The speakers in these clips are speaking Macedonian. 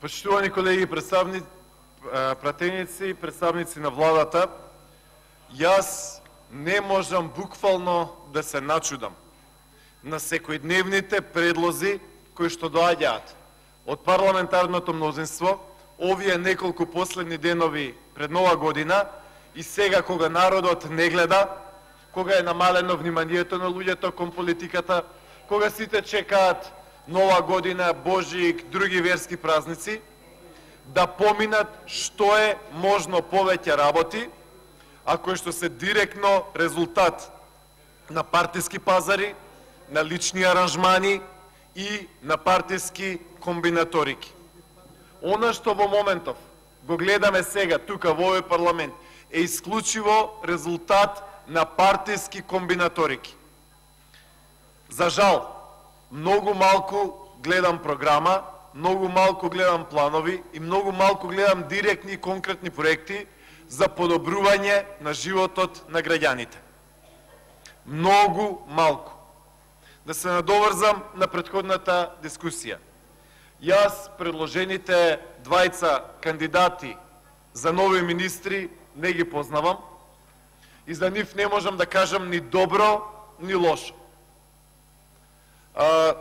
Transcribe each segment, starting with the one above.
Почитувани колеги, пратеници, представници на владата, јас не можам буквално да се начудам на секојдневните предлози кои што доаѓаат од парламентарното мнозинство, овие неколку последни денови пред Нова година и сега кога народот не гледа, кога е намалено вниманието на луѓето кон политиката, кога сите чекаат Нова година, Божик, други верски празници, да поминат што е можно повеќе работи, а кои што се директно резултат на партиски пазари, на лични аранжмани и на партиски комбинаторики. Она што во моментов го гледаме сега тука во овој парламент е исклучиво резултат на партиски комбинаторики. За жал, многу малку гледам програма, многу малку гледам планови и многу малку гледам директни и конкретни проекти за подобрување на животот на граѓаните. Многу малку. Да се надоврзам на претходната дискусија. Јас предложените двајца кандидати за нови министри не ги познавам и за нив не можам да кажам ни добро, ни лошо.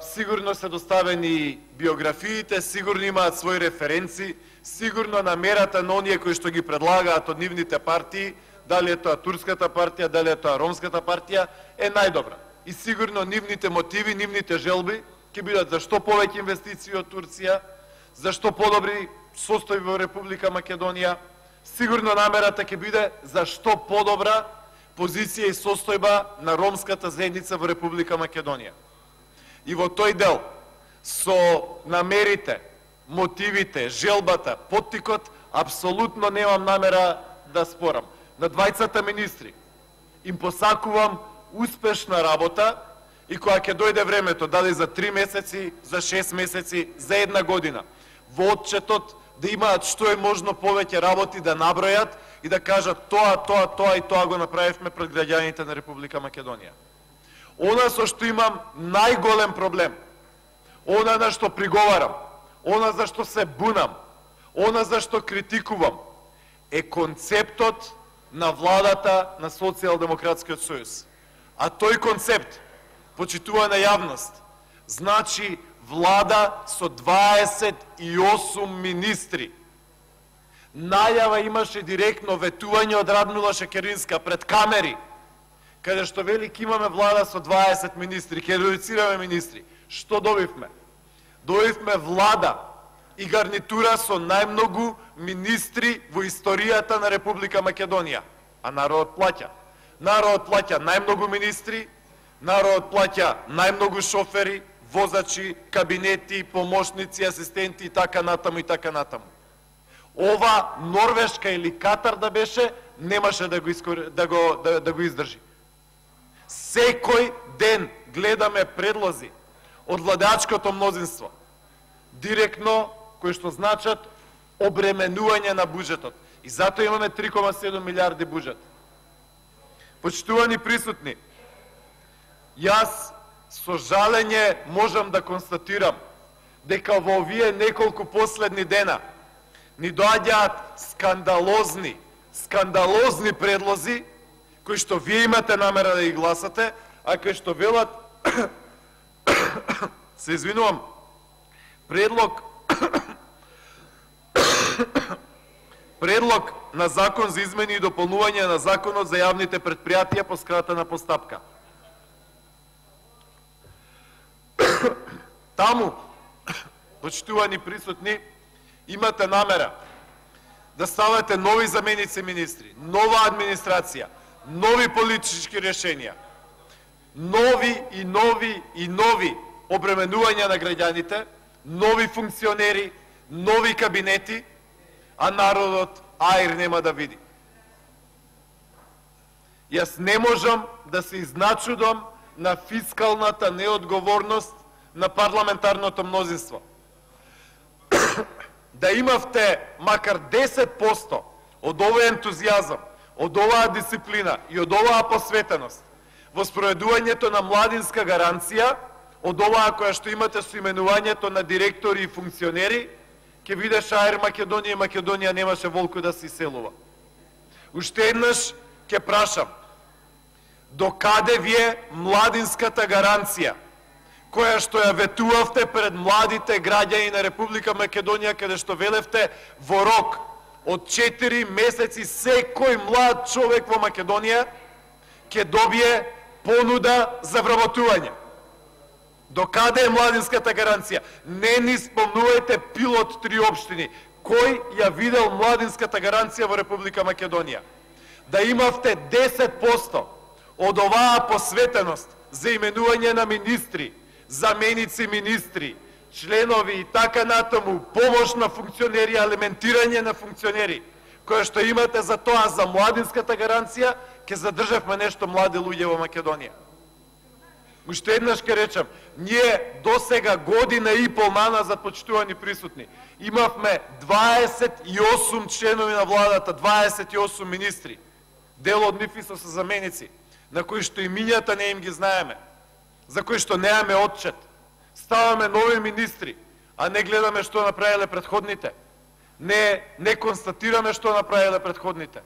Сигурно се доставени биографиите, сигурно имаат своји референци, сигурно намерата на оние кои што ги предлагаат од нивните партии, дали е тоа турската партија, дали е тоа ромската партија, е најдобра. И сигурно нивните мотиви, нивните желби ќе бидат за што повеќе инвестиции од Турција, за што подобри состојби во Република Македонија, сигурно намерата ќе биде за што подобра позиција и состојба на ромската заедница во Република Македонија. И во тој дел, со намерите, мотивите, желбата, поттикот, апсолутно немам намера да спорам. На двајцата министри им посакувам успешна работа и кога ќе дојде времето, дали за 3 месеци, за 6 месеци, за 1 година, во отчетот да имаат што е можно повеќе работи да набројат и да кажат тоа и тоа го направивме пред граѓаните на Република Македонија. Она со што имам најголем проблем, она на што приговарам, она за што се бунам, она за што критикувам, е концептот на владата на Социјалдемократскиот сојуз. А тој концепт, почитувана јавност, значи влада со 28 министри. Најава имаше директно ветување од Радмила Шекеринска пред камери, каде што вели ке имаме влада со 20 министри, ке редуцираме министри. Што добивме? Добивме влада и гарнитура со најмногу министри во историјата на Република Македонија. А народот плаќа. Народот плаќа најмногу министри, народот плаќа најмногу шофери, возачи, кабинети, помошници, асистенти и така натаму и така натаму. Ова Норвешка или Катар да беше, немаше да го издржи. Секој ден гледаме предлози од владачкото мнозинство, директно, кои што значат обременување на буџетот. И затоа имаме 3,7 милиарди буџет. Почитувани присутни, јас со жалење можам да констатирам дека во овие неколку последни дена ни доаѓаат скандалозни предлози кои што вие имате намера да ги гласате, а кои што велат се извинувам, предлог на закон за измени и дополнување на законот за јавните предпријатија по скратена постапка. Таму, почитувани присутни, имате намера да ставате нови заменици министри, нова администрација, нови политички решенија, нови обременувања на граѓаните, нови функционери, нови кабинети, а народот аир нема да види. Јас не можам да се изначудам на фискалната неодговорност на парламентарното мнозинство. Да имавте макар 10% од овој ентузијазам, од оваа дисциплина и од оваа посветеност во спроведувањето на младинска гаранција, од оваа која што имате со именувањето на директори и функционери, ќе видеше Аер Македонија и Македонија немаше волку да се иселува. Уште еднаш ќе прашам, до каде ви е младинската гаранција, која што ја ветувавте пред младите граѓани на Република Македонија, каде што велевте во рок од 4 месеци секој млад човек во Македонија ќе добие понуда за вработување. До каде е младинската гаранција? Не ни спомнувајте пилот 3 општини. Кој ја видел младинската гаранција во Република Македонија? Да имавте 10% од оваа посветеност за именување на министри, заменици министри, членови и така натаму, помош на функционери, алиментирање на функционери, која што имате за тоа, за младинската гаранција, ќе задржавме нешто млади луѓе во Македонија. Уште еднаш ќе речам, ние досега година и пол назад, почитувани присутни, имавме 28 членови на владата, 28 министри, дел од нив и со заменици, на кои што имињата не им ги знаеме, за кои што немаме отчет. Ставаме нови министри, а не гледаме што направиле претходните. Не констатираме што направиле претходните.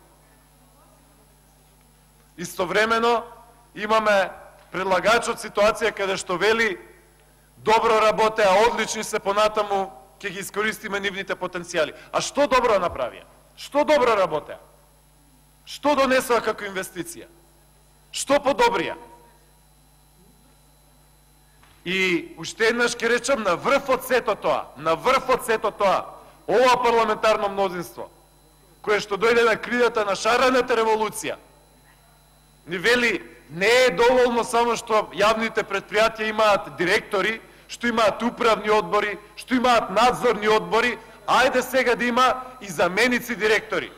Истовремено имаме предлагачот ситуација каде што вели добро работеа, одлични се, понатаму ќе ги искористиме нивните потенцијали. А што добро направија? Што добро работеа? Што донесоа како инвестиција? Што подобрија? И уште еднаш ќе речам, на врв од сето тоа, ова парламентарно мнозинство, кое што дојде на крилата на шарената револуција, ни вели, не е доволно само што јавните предпријатија имаат директори, што имаат управни одбори, што имаат надзорни одбори, ајде сега да има и заменици директори.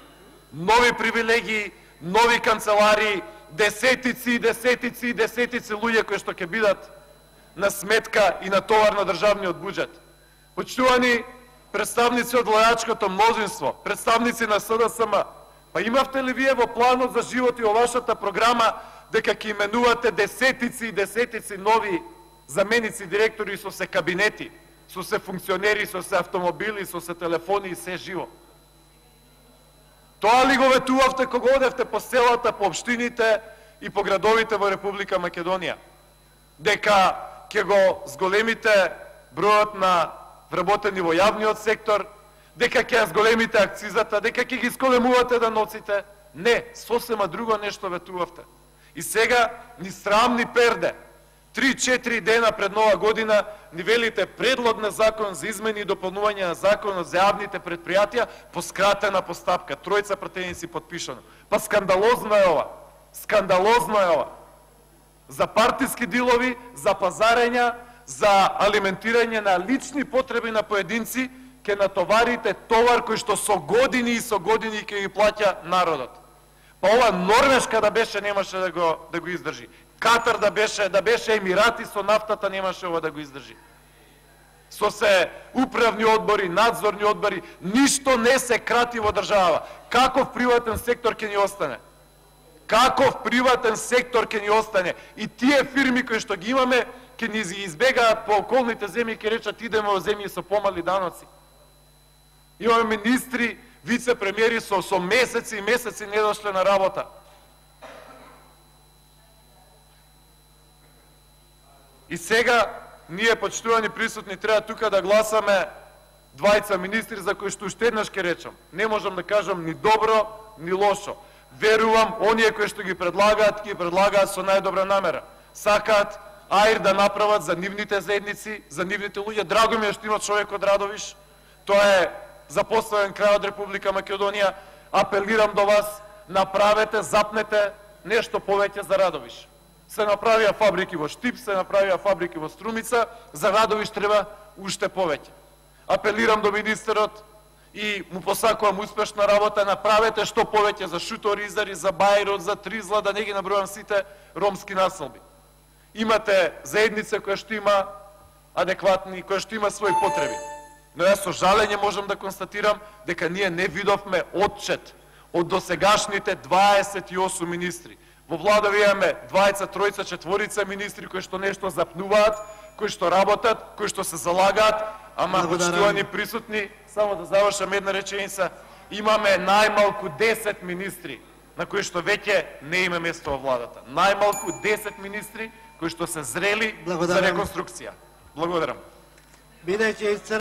Нови привилегии, нови канцеларии, десетици луѓе кои што ќе бидат на сметка и на товар на државниот буџет. Почитувани представници од владачкото мнозинство, представници на СДСМ, па имавте ли вие во планот за живот и во вашата програма дека ќе именувате десетици нови заменици директори со се кабинети, со се функционери, со се автомобили, со се телефони и се живо? Тоа ли го ветувавте кога одевте по селата, по општините и по градовите во Република Македонија? Дека ќе го зголемите бројот на вработени во јавниот сектор, дека ќе ја зголемите акцизата, дека ќе ги зголемувате даноците? Не, сосема друго нешто ветувавте. И сега ни срам ни перде. 3-4 дена пред Нова година ни велите предлог на закон за измени и дополнување на законот за јавните предпријатија по скратена постапка. 3 пратеници подпишано. Па скандалозно е ова. Скандалозно е ова. За партиски дилови, за пазарења, за алиментирање на лични потреби на поединци, ќе натоварите товар кој што со години ќе ги плаќа народот. Па ова Норвешка да беше, немаше да го издржи. Катар да беше Емирати со нафтата, немаше ова да го издржи. Со се управни одбори, надзорни одбори, ништо не се крати во држава. Каков приватен сектор ќе ни остане? Каков приватен сектор ќе ни остане? И тие фирми кои што ги имаме, ќе ни избегаат по околните земји, ќе речат идеме во земји со помали даноци. Имаме министри, вице-премиери со месеци и месеци не дошле на работа. И сега, ние, почитувани присутни, треба тука да гласаме двајца министри за кои што уште еднаш ќе речам. Не можам да кажам ни добро, ни лошо. Верувам, оние кои што ги предлагаат со најдобра намера. Сакаат Аир да направат за нивните заедници, за нивните луѓе. Драго ми е што има човек од Радовиш. Тоа е запоставен крај од Република Македонија. Апелирам до вас, направете, запнете нешто повеќе за Радовиш. Се направија фабрики во Штип, се направија фабрики во Струмица, за Радовиш треба уште повеќе. Апелирам до министерот и му посакувам успешна работа, направете што повеќе за Шуторизари, за Бајрот, за Тризла, да не ги набројам сите ромски населби. Имате заедница која што има адекватни, која што има своји потреби. Но јас со жалење можам да констатирам дека ние не видовме отчет од досегашните 28 министри. Во влада имаме 2, 3, 4 министри кои што нешто запнуваат, кои што работат, кои што се залагаат, ама почитувани присутни, само да завршам една реченица, имаме најмалку 10 министри на кои што веќе не има место во владата. Најмалку 10 министри кои што се зрели за реконструкција. Благодарам.